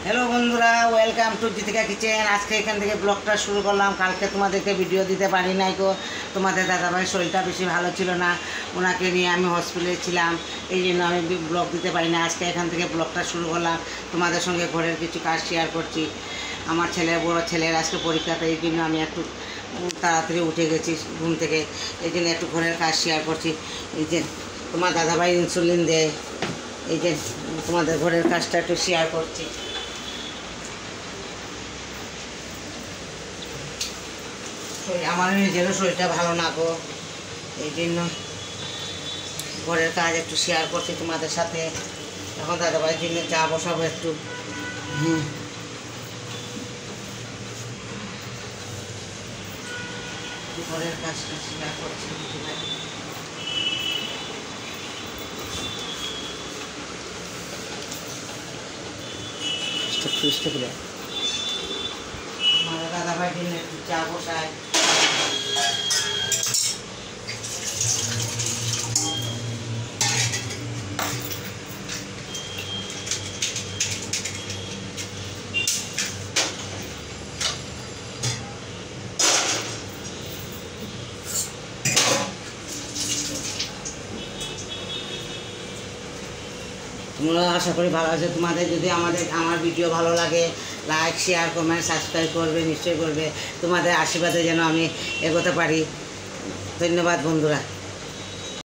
Hello बंधुरा welcome to जितिका kitchen. आज के एखान ब्लगटा शुरू करलाम। कल के तुम्हादेरके भिडियो दीते पारी नाई को तुम्हारे दादा भाई शरीरटा बेशी भालो छिलो ना, ओनाके निये आमी हस्पिटाले छिलाम, एई जोन्नो आमी ब्लग दिते पारी ना। आज के एखान ब्लगटा शुरू करलाम। तुम्हादेर संगे घरेर किछु काज शेयार करछि। आमार छेलेर बड़ो छेलेर आजके परीक्षा, तो एई जोन्नो आमी एकटु ताड़ाताड़ि उठे गेछि घुम थेके, एई जोन्नो एकटु घरेर काज शेयार करछि। एई जे तोमार दादा भाई इन्सुलिन देय, एई जे तुम्हादेर घरेर काजटा एकटु शेयार करछि। আমার নিজেরও শরীরটা ভালো না গো, এই জন্য ঘরের কাজ একটু শেয়ার করছি তোমাদের সাথে। এখন দাদাভাইয়ের জন্য চা বসাবো একটু। ঘরের কাজটা শেয়ার করছি। আমার দাদাভাইয়ের জন্য একটু চা বসায়। তোমরা আশা করি ভালো আছে। তোমাদের যদি আমার ভিডিও ভালো লাগে লাইক শেয়ার কমেন্ট সাবস্ক্রাইব করবে, নিশ্চয়ই করবে। তোমাদের আশীর্বাদে যেন আমি এগোতে পারি। ধন্যবাদ বন্ধুরা।